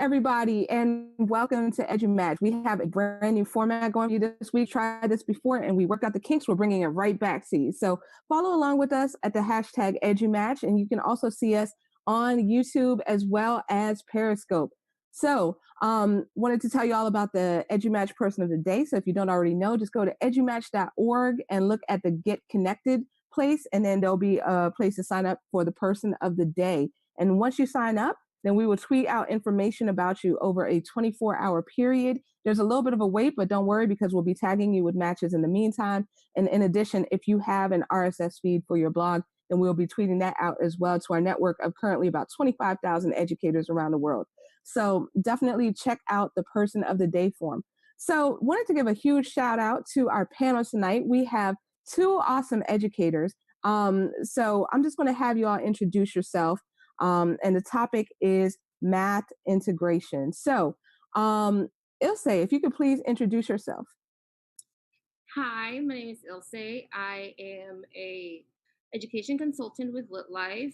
everybody, and welcome to EduMatch. We have a brand new format going for you this week. Tried this before, and we worked out the kinks. We're bringing it right back to you. So follow along with us at the hashtag EduMatch, and you can also see us on YouTube as well as Periscope. So, wanted to tell you all about the EduMatch Person of the Day. So if you don't already know, just go to edumatch.org and look at the Get Connected place, and then there'll be a place to sign up for the Person of the Day. And once you sign up, then we will tweet out information about you over a 24-hour period. There's a little bit of a wait, but don't worry because we'll be tagging you with matches in the meantime. And in addition, if you have an RSS feed for your blog, then we'll be tweeting that out as well to our network of currently about 25,000 educators around the world. So definitely check out the Person of the Day form. So wanted to give a huge shout out to our panel tonight. We have two awesome educators. So I'm just going to have you all introduce yourself. And the topic is math integration. So, Ilse, if you could please introduce yourself. Hi, my name is Ilse. I am a education consultant with LitLife.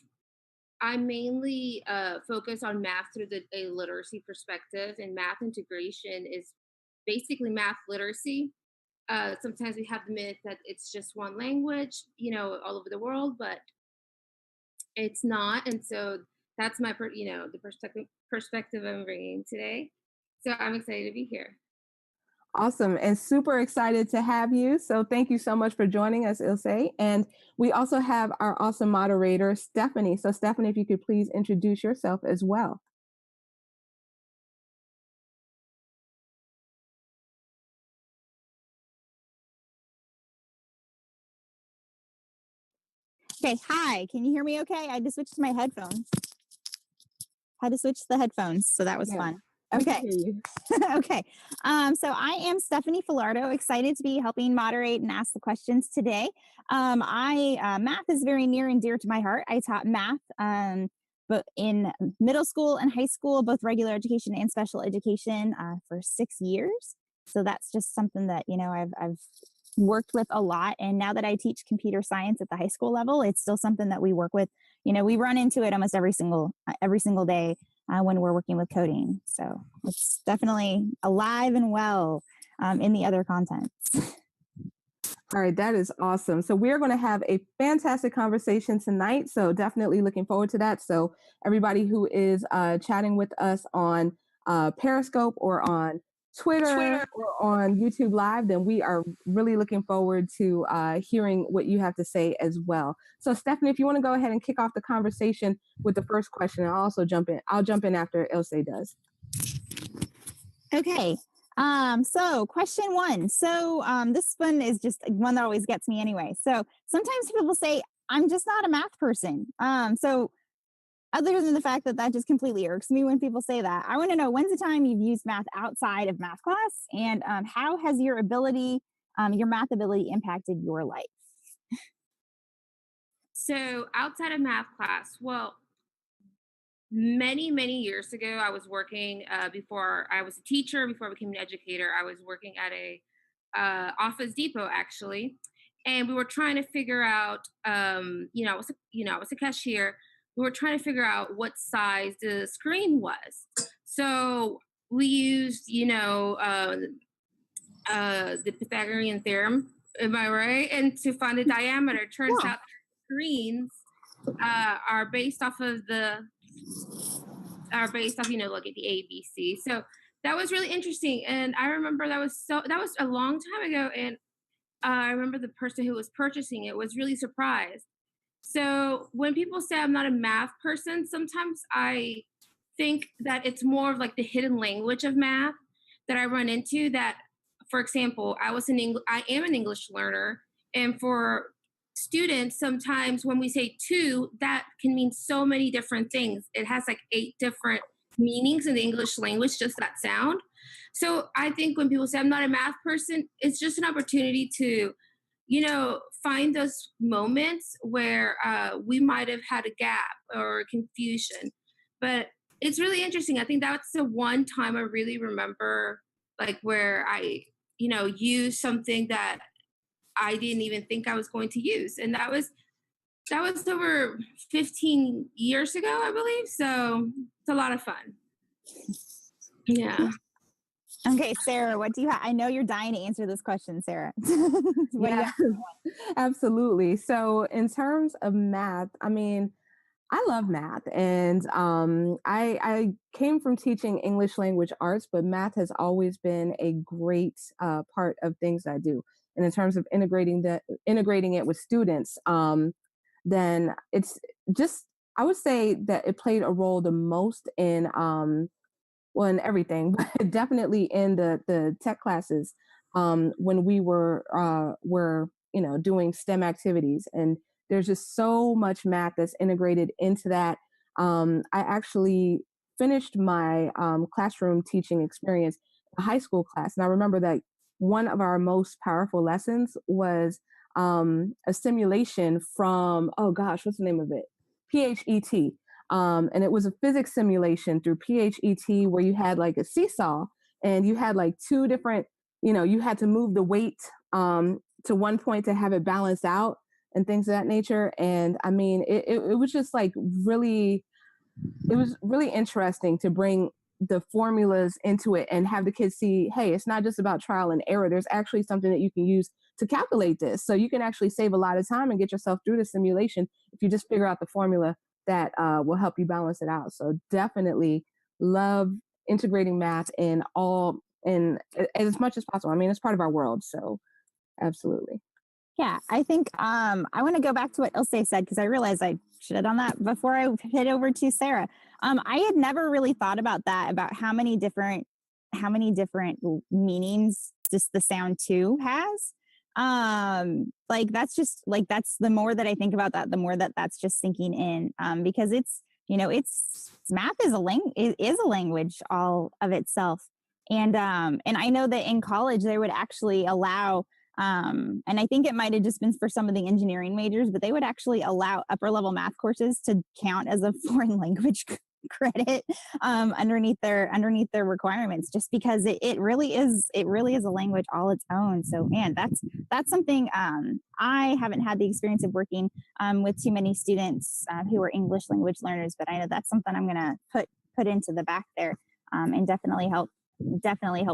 I mainly focus on math through a literacy perspective, and math integration is basically math literacy. Sometimes we have the myth that it's just one language, all over the world, but it's not. And so that's the perspective I'm bringing today. So I'm excited to be here. Awesome and super excited to have you. So thank you so much for joining us, Ilse. And we also have our awesome moderator, Stephanie. So Stephanie, if you could please introduce yourself as well. Okay, hi. Can you hear me okay? I just switched to my headphones. Had to switch the headphones, so that was fun. Okay. Okay. So I am Stephanie Filardo, excited to be helping moderate and ask the questions today. Math is very near and dear to my heart. I taught math but in middle school and high school, both regular education and special education for 6 years. So that's just something that, I've worked with a lot. And now that I teach computer science at the high school level, it's still something that we work with. We run into it almost every single day when we're working with coding. So it's definitely alive and well in the other contents. All right, that is awesome. So we're going to have a fantastic conversation tonight. So definitely looking forward to that. So everybody who is chatting with us on Periscope or on Twitter or on YouTube Live, then we are really looking forward to hearing what you have to say as well. So Stephanie, if you want to go ahead and kick off the conversation with the first question, I'll also jump in. I'll jump in after Ilse does. Okay. So question one. So this one is just one that always gets me anyway. So sometimes people say, I'm just not a math person. So other than the fact that just completely irks me when people say that, I want to know, when's the time you've used math outside of math class, and how has your math ability impacted your life? So outside of math class, well, many years ago, I was working before I was a teacher, before I became an educator. I was working at a Office Depot actually, and we were trying to figure out, I was a cashier. We were trying to figure out what size the screen was. So we used, the Pythagorean theorem. Am I right? And to find the diameter, turns out screens are based off, look at the ABC. So that was really interesting. And I remember that was a long time ago. And I remember the person who was purchasing it was really surprised. So when people say I'm not a math person, sometimes I think that it's more of like the hidden language of math that I run into. That, for example, I am an English learner, and for students, sometimes when we say two, that can mean so many different things. It has like 8 different meanings in the English language, just that sound. So I think when people say I'm not a math person, it's just an opportunity to find those moments where we might have had a gap or confusion. But it's really interesting. I think that's the one time I really remember, like, where I, used something that I didn't even think I was going to use. And that was over 15 years ago, I believe. So it's a lot of fun. Yeah. Okay, Sarah, what do you have? I know you're dying to answer this question, Sarah. What do you Yeah, have? absolutely. So in terms of math, I mean, I love math, and I came from teaching English language arts, but math has always been a great part of things I do. And in terms of integrating it with students, then it's just I would say that it played a role the most in well in everything, but definitely in the tech classes when we were doing STEM activities, and there's just so much math that's integrated into that. I actually finished my classroom teaching experience in a high school class, and I remember that one of our most powerful lessons was a simulation from, oh gosh, what's the name of it? PHET. And it was a physics simulation through PHET where you had like a seesaw and you had like two different, you had to move the weight to one point to have it balance out and things of that nature. And I mean, it was just like really, it was really interesting to bring the formulas into it and have the kids see, hey, it's not just about trial and error. There's actually something that you can use to calculate this. So you can actually save a lot of time and get yourself through the simulation if you just figure out the formula that will help you balance it out. So definitely love integrating math in all in as much as possible. I mean, it's part of our world. So absolutely. Yeah, I think I want to go back to what Ilse said because I realized I should have done that before I head over to Sarah. I had never really thought about that, about how many different meanings just the sound two has. Like that's just like that's the more that I think about that, the more that that's just sinking in. Because it's math is is a language all of itself, and I know that in college they would actually allow and I think it might have just been for some of the engineering majors, but they would actually allow upper level math courses to count as a foreign language credit underneath their requirements, just because it really is a language all its own. So man, that's something I haven't had the experience of working with too many students who are English language learners, but I know that's something I'm gonna put into the back there and definitely help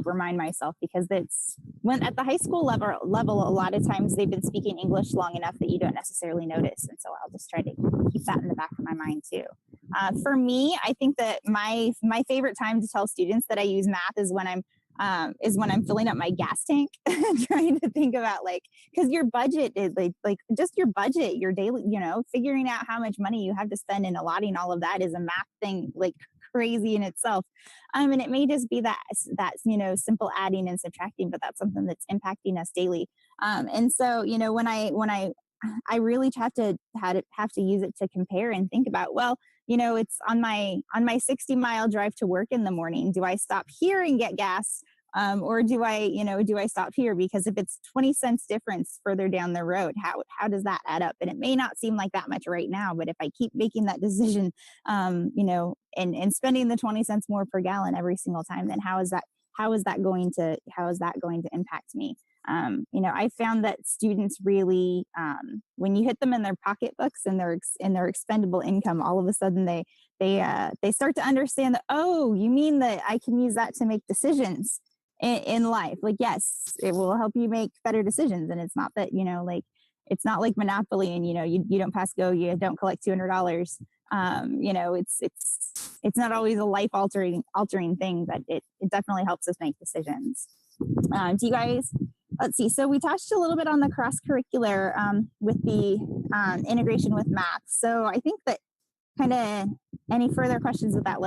remind myself, because it's when at the high school level a lot of times they've been speaking English long enough that you don't necessarily notice, and so I'll just try to keep that in the back of my mind too. For me, I think that my favorite time to tell students that I use math is when I'm filling up my gas tank, trying to think about, like, because your budget is like just your budget, your daily, figuring out how much money you have to spend and allotting all of that is a math thing, like crazy in itself. And it may just be that simple adding and subtracting, but that's something that's impacting us daily. And so when I really have to use it to compare and think about, well, it's on my 60-mile drive to work in the morning. Do I stop here and get gas? Or do I stop here? Because if it's 20 cents difference further down the road, how does that add up? And it may not seem like that much right now, but if I keep making that decision, and spending the 20 cents more per gallon every single time, then how is that going to impact me? I found that students really, when you hit them in their pocketbooks and their expendable income, all of a sudden they start to understand that, oh, you mean that I can use that to make decisions in life. Like, yes, it will help you make better decisions, and it's not that like it's not like Monopoly, and you don't pass go, you don't collect $200. It's not always a life altering thing, but it definitely helps us make decisions. Do you guys? Let's see. So we touched a little bit on the cross curricular with the integration with math. So I think that kind of any further questions with that,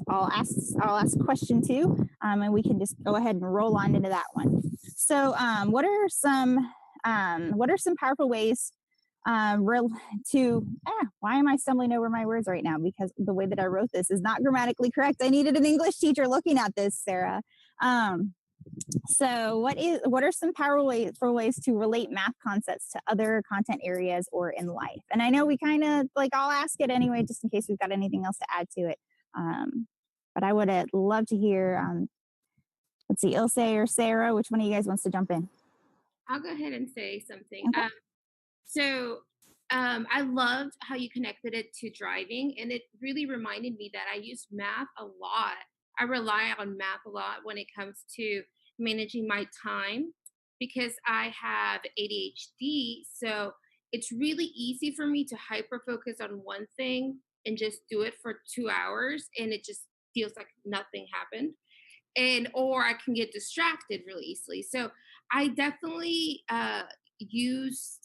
I'll ask question two, and we can just go ahead and roll on into that one. So what are some powerful ways why am I stumbling over my words right now? Because the way that I wrote this is not grammatically correct. I needed an English teacher looking at this, Sarah. So what are some powerful ways to relate math concepts to other content areas or in life? And I know we kind of I'll ask it anyway, just in case we've got anything else to add to it. But I would love to hear, let's see, Ilse or Sarah, which one of you guys wants to jump in? I'll go ahead and say something. Okay. I loved how you connected it to driving, and it really reminded me that I use math a lot I rely on math a lot when it comes to managing my time because I have ADHD. So it's really easy for me to hyper focus on one thing and just do it for 2 hours, and it just feels like nothing happened. And or I can get distracted really easily. So I definitely use,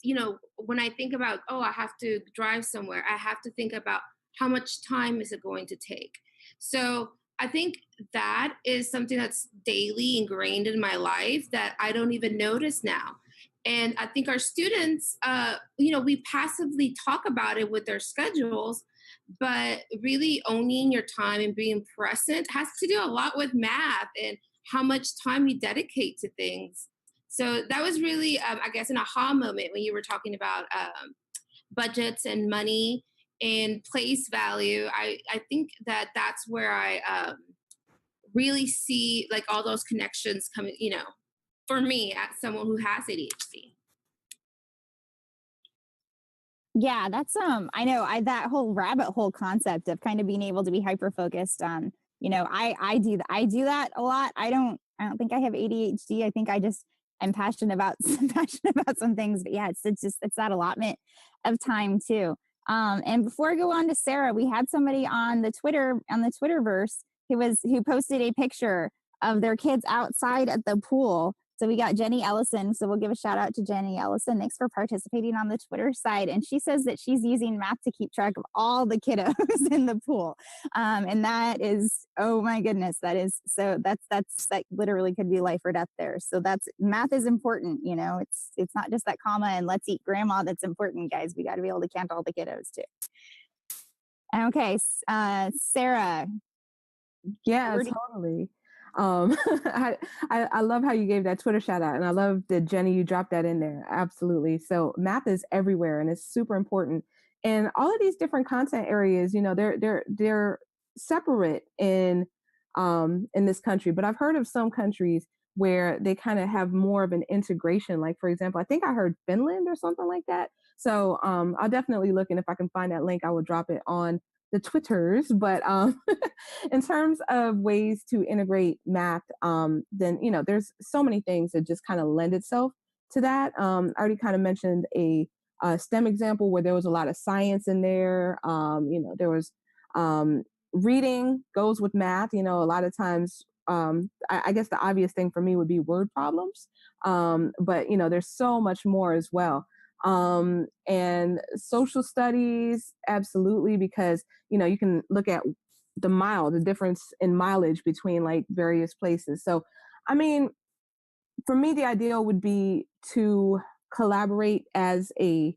when I think about, oh, I have to drive somewhere, I have to think about how much time is it going to take. So I think that is something that's daily ingrained in my life that I don't even notice now. And I think our students, we passively talk about it with their schedules, but really owning your time and being present has to do a lot with math and how much time you dedicate to things. So that was really, I guess, an aha moment when you were talking about budgets and money and place value. I think that that's where I really see like all those connections coming, for me as someone who has ADHD. Yeah, that's I know I that whole rabbit hole concept of kind of being able to be hyper focused on, I do that a lot. I don't think I have ADHD. I think I just am passionate about passionate about some things, but yeah, it's just it's that allotment of time too. And before I go on to Sarah, we had somebody on the Twitterverse who posted a picture of their kids outside at the pool. So we got Jenny Ellison. So we'll give a shout out to Jenny Ellison. Thanks for participating on the Twitter side. And she says that she's using math to keep track of all the kiddos in the pool. And that is, oh my goodness, that literally could be life or death there. So math is important. It's not just that comma and let's eat grandma that's important, guys. We got to be able to count all the kiddos too. Okay, Sarah. Yeah, totally. I love how you gave that Twitter shout out, and I love that Jenny, you dropped that in there. Absolutely. So math is everywhere, and it's super important. And all of these different content areas, they're separate in this country, but I've heard of some countries where they kind of have more of an integration. Like, for example, I think I heard Finland or something like that. So I'll definitely look, and if I can find that link, I will drop it on the Twitters. But in terms of ways to integrate math, then there's so many things that just kind of lend itself to that. I already kind of mentioned a STEM example where there was a lot of science in there. There was reading goes with math. A lot of times, I guess the obvious thing for me would be word problems. But there's so much more as well. And social studies, absolutely, because you can look at the difference in mileage between like various places. So I mean, for me, the ideal would be to collaborate as a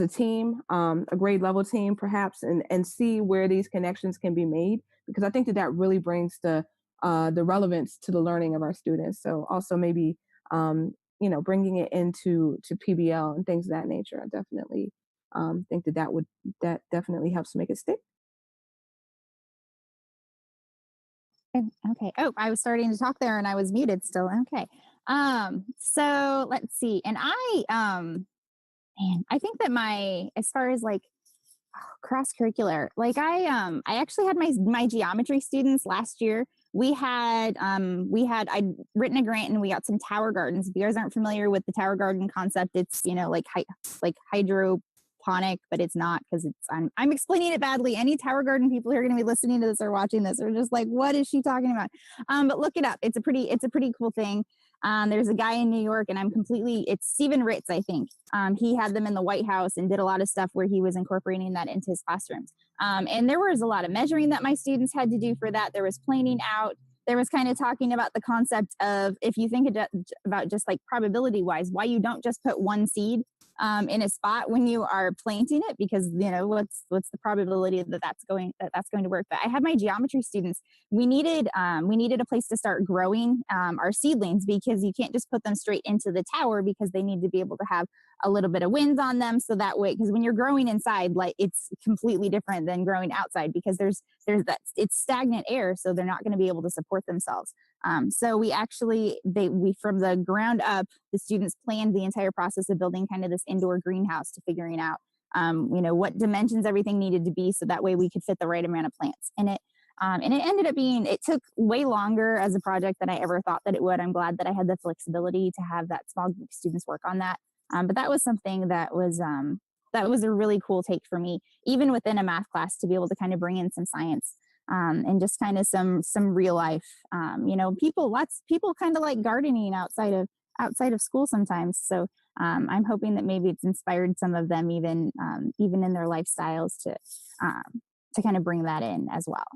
team, a grade level team perhaps, and see where these connections can be made, because I think that really brings the relevance to the learning of our students. So also maybe bringing it into PBL and things of that nature. I definitely think that definitely helps make it stick. Okay. Oh, I was starting to talk there and I was muted still. Okay. So let's see. And I think that as far as like cross curricular, like I actually had my geometry students last year. I'd written a grant and we got some tower gardens. If you guys aren't familiar with the tower garden concept, it's like hydroponic, but it's not, because I'm explaining it badly. Any tower garden people who are going to be listening to this or watching this are just like, what is she talking about? But look it up. It's a pretty cool thing. There's a guy in New York, and it's Stephen Ritz, I think. He had them in the White House and did a lot of stuff where he was incorporating that into his classrooms. And there was a lot of measuring that my students had to do for that. There was planing out. There was kind of talking about the concept of, if you think about just like probability wise, why you don't just put one seed in a spot when you are planting it, because what's the probability that that's going to work. But I had my geometry students, we needed a place to start growing our seedlings, because you can't just put them straight into the tower, because they need to be able to have a little bit of wind on them, so that way, because when you're growing inside, like, it's completely different than growing outside, because there's that, it's stagnant air, so they're not going to be able to support themselves. So we from the ground up, the students planned the entire process of building kind of this indoor greenhouse, to figuring out what dimensions everything needed to be, so that way we could fit the right amount of plants in it. And it ended up it took way longer as a project than I ever thought that it would. I'm glad that I had the flexibility to have that small group of students work on that. But that was something that was a really cool take for me, even within a math class, to be able to kind of bring in some science and just kind of some real life. People kind of like gardening outside of school sometimes. So I'm hoping that maybe it's inspired some of them, even in their lifestyles, to kind of bring that in as well.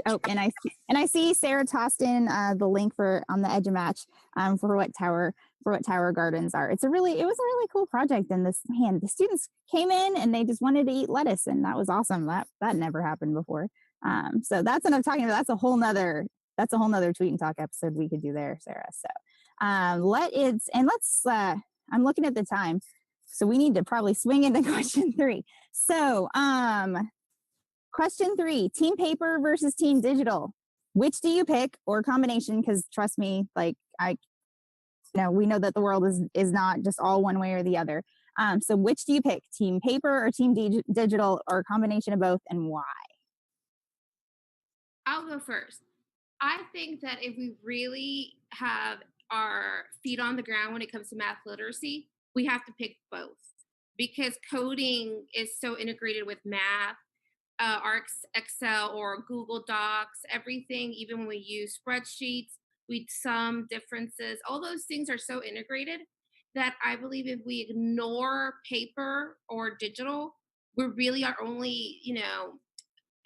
Oh, and I see Sarah tossed in the link on the EduMatch for what Tower Gardens are. It was a really cool project, and the students came in and they just wanted to eat lettuce, and that was awesome. That never happened before. So that's what I'm talking about. That's a whole nother Tweet and Talk episode we could do there, Sarah. So I'm looking at the time, so we need to probably swing into question 3. So question 3, team paper versus team digital. Which do you pick, or combination? Because trust me, like we know that the world is not just all one way or the other. So which do you pick, team paper or team digital, or a combination of both, and why? I'll go first. I think that if we really have our feet on the ground when it comes to math literacy, we have to pick both, because coding is so integrated with math. Our Excel or Google Docs, everything, even when we use spreadsheets, we sum differences, all those things are so integrated that I believe if we ignore paper or digital, we really are only,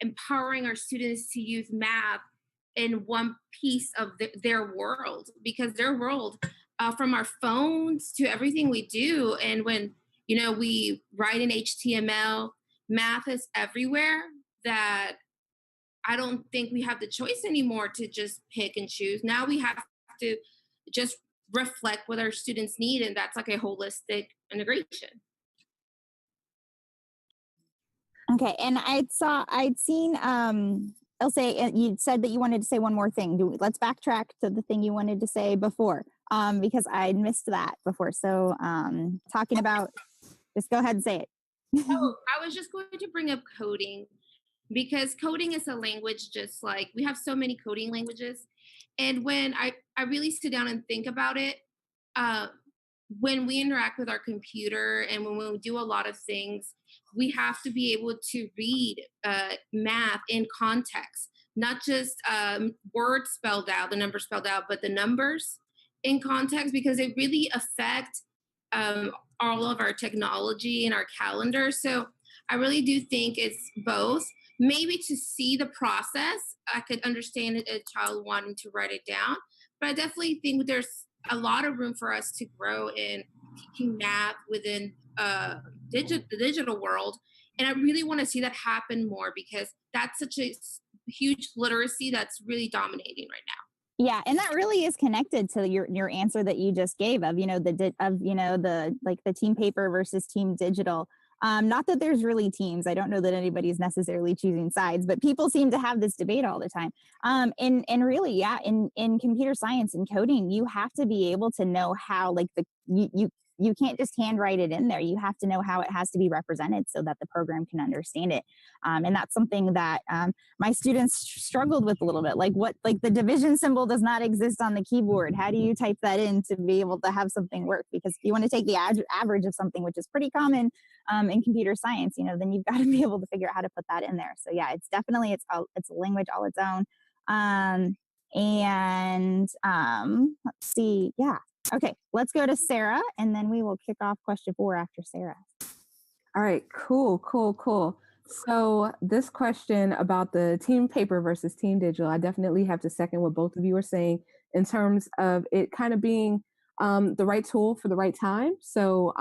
empowering our students to use math in one piece of their world, because their world, from our phones to everything we do, and when we write in HTML, math is everywhere, that I don't think we have the choice anymore to just pick and choose. Now we have to just reflect what our students need, and that's like a holistic integration. Okay, and I'd seen Ilse, you said that you wanted to say one more thing. Let's backtrack to the thing you wanted to say before, because I missed that before. So talking about, just go ahead and say it. Oh, I was just going to bring up coding, because coding is a language, just like we have so many coding languages. And when I really sit down and think about it, when we interact with our computer and when we do a lot of things, we have to be able to read math in context, not just words spelled out, the numbers spelled out, but the numbers in context, because they really affect all of our technology and our calendar. So I really do think it's both. Maybe to see the process, I could understand a child wanting to write it down, but I definitely think there's a lot of room for us to grow in teaching math within the digital world. And I really want to see that happen more, because that's such a huge literacy that's really dominating right now. Yeah, and that really is connected to your answer that you just gave of the team paper versus team digital. Not that there's really teams. I don't know that anybody's necessarily choosing sides, but people seem to have this debate all the time. And really, yeah, in computer science and coding, you have to be able to know how, like, you can't just handwrite it in there. You have to know how it has to be represented so that the program can understand it. And that's something that my students struggled with a little bit. Like the division symbol does not exist on the keyboard. How do you type that in to be able to have something work? Because if you want to take the average of something, which is pretty common in computer science, then you've got to be able to figure out how to put that in there. So yeah, it's definitely, it's a language all its own. Let's see. Yeah. Okay, let's go to Sarah, and then we will kick off question 4 after Sarah. All right, cool. So this question about the team paper versus team digital, I definitely have to second what both of you are saying in terms of it kind of being the right tool for the right time. So,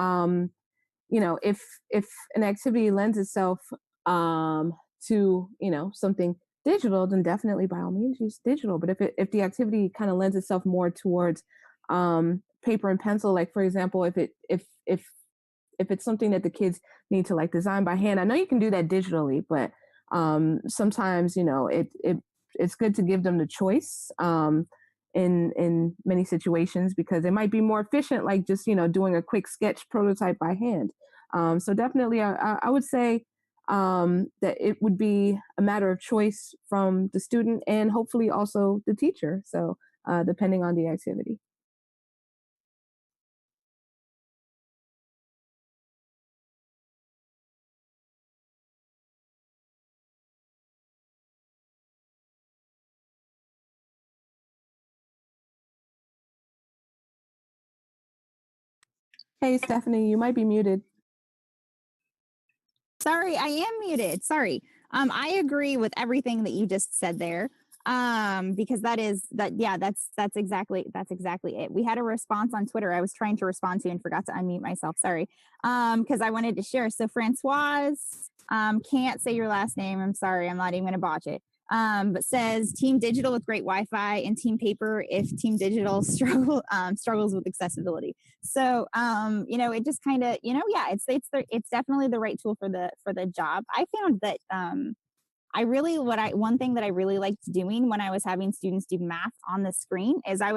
if an activity lends itself to, something digital, then definitely by all means use digital. But if the activity kind of lends itself more towards paper and pencil, like for example, if it's something that the kids need to like design by hand, I know you can do that digitally, but sometimes it's good to give them the choice in many situations, because it might be more efficient, like just doing a quick sketch prototype by hand. So definitely, I would say that it would be a matter of choice from the student and hopefully also the teacher. So depending on the activity. Hey, Stephanie, you might be muted. Sorry, I am muted. Sorry. I agree with everything that you just said there. Because that's exactly it. We had a response on Twitter I was trying to respond to and forgot to unmute myself. Sorry. Because I wanted to share. So Francoise, can't say your last name. I'm sorry, I'm not even gonna botch it. But says Team Digital with great Wi-Fi and Team Paper if Team Digital struggles with accessibility. So it just kind of, yeah, it's definitely the right tool for the job. I found that one thing that I really liked doing when I was having students do math on the screen is I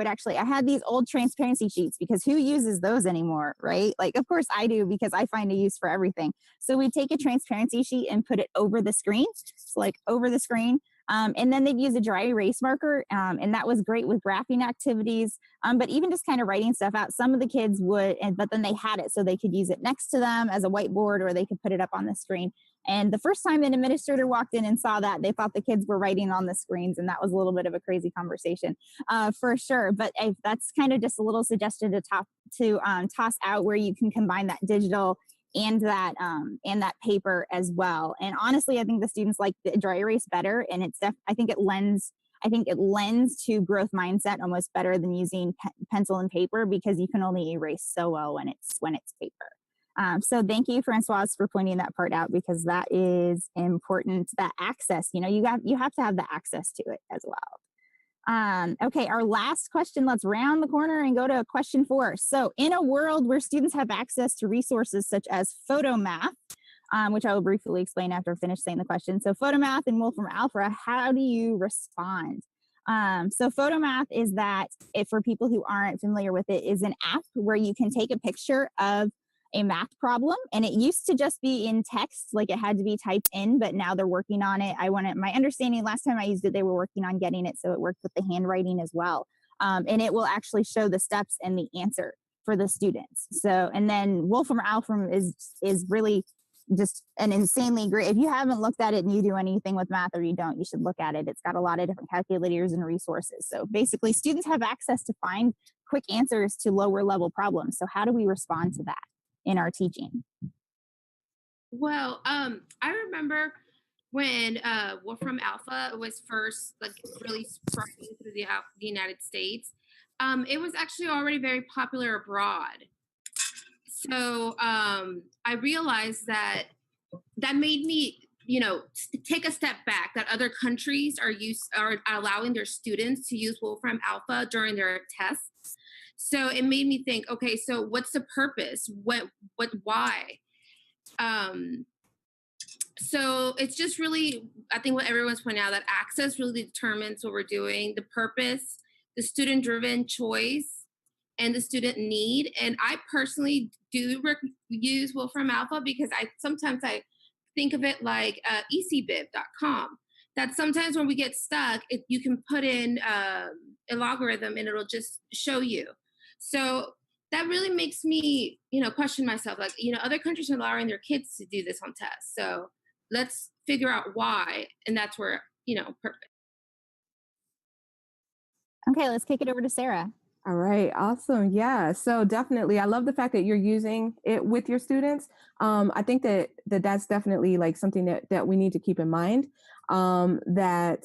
had these old transparency sheets because who uses those anymore, right? Like, of course I do because I find a use for everything. So we take a transparency sheet and put it over the screen, so like over the screen. And then they'd use a dry erase marker, and that was great with graphing activities. But even just kind of writing stuff out, some of the kids would, but then they had it so they could use it next to them as a whiteboard or they could put it up on the screen. And the first time an administrator walked in and saw that, they thought the kids were writing on the screens, and that was a little bit of a crazy conversation, for sure. But that's kind of just a little suggestion to toss out where you can combine that digital and that paper as well. And honestly, I think the students like the dry erase better, and I think it lends to growth mindset almost better than using pencil and paper because you can only erase so well when it's paper. So thank you, Francoise, for pointing that part out because that is important. That access, you have to have the access to it as well. Okay, our last question. Let's round the corner and go to question 4. So in a world where students have access to resources such as Photomath, which I will briefly explain after I finish saying the question. So Photomath and Wolfram Alpha, how do you respond? So Photomath is that, for people who aren't familiar with it, is an app where you can take a picture of a math problem, and it used to just be in text, like it had to be typed in, but now they're working on it. My understanding last time I used it, they were working on getting it so it worked with the handwriting as well. And it will actually show the steps and the answer for the students. So, and then Wolfram Alpha is really just an insanely great. If you haven't looked at it and you do anything with math or you don't, you should look at it. It's got a lot of different calculators and resources. So basically students have access to find quick answers to lower level problems. So how do we respond to that in our teaching? Well, I remember when Wolfram Alpha was first really spreading through the United States. It was actually already very popular abroad. So I realized that made me, take a step back. That other countries are allowing their students to use Wolfram Alpha during their tests. So it made me think, okay, so what's the purpose? Why? So it's just really, I think what everyone's pointing out, that access really determines what we're doing, the purpose, the student-driven choice, and the student need. And I personally do use Wolfram Alpha because sometimes I think of it like ecbib.com. That sometimes when we get stuck, you can put in a logarithm and it'll just show you. So that really makes me, question myself. Like, other countries are allowing their kids to do this on tests. So let's figure out why. And that's where, purpose. Okay, let's kick it over to Sarah. All right, awesome. Yeah, so definitely, I love the fact that you're using it with your students. I think that's definitely like something that we need to keep in mind. That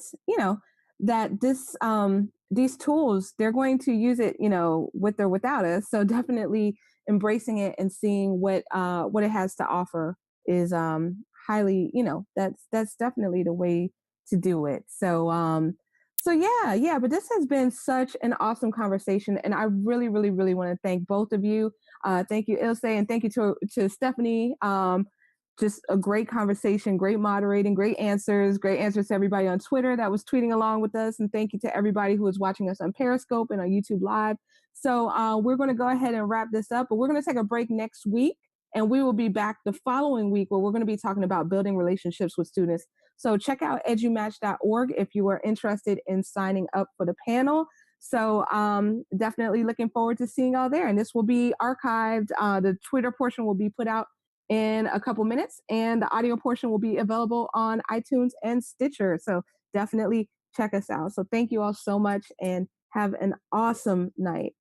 that these tools, they're going to use it, with or without us. So definitely embracing it and seeing what it has to offer is highly, that's definitely the way to do it. So yeah, but this has been such an awesome conversation, and I really, really, really want to thank both of you. Thank you, Ilse, and thank you to Stephanie. Just a great conversation, great moderating, great answers to everybody on Twitter that was tweeting along with us, and thank you to everybody who was watching us on Periscope and on YouTube Live. So we're going to go ahead and wrap this up, but we're going to take a break next week. And we will be back the following week where we're going to be talking about building relationships with students. So check out edumatch.org if you are interested in signing up for the panel. So definitely looking forward to seeing y'all there. And this will be archived. The Twitter portion will be put out in a couple minutes, and the audio portion will be available on iTunes and Stitcher. So definitely check us out. So thank you all so much and have an awesome night.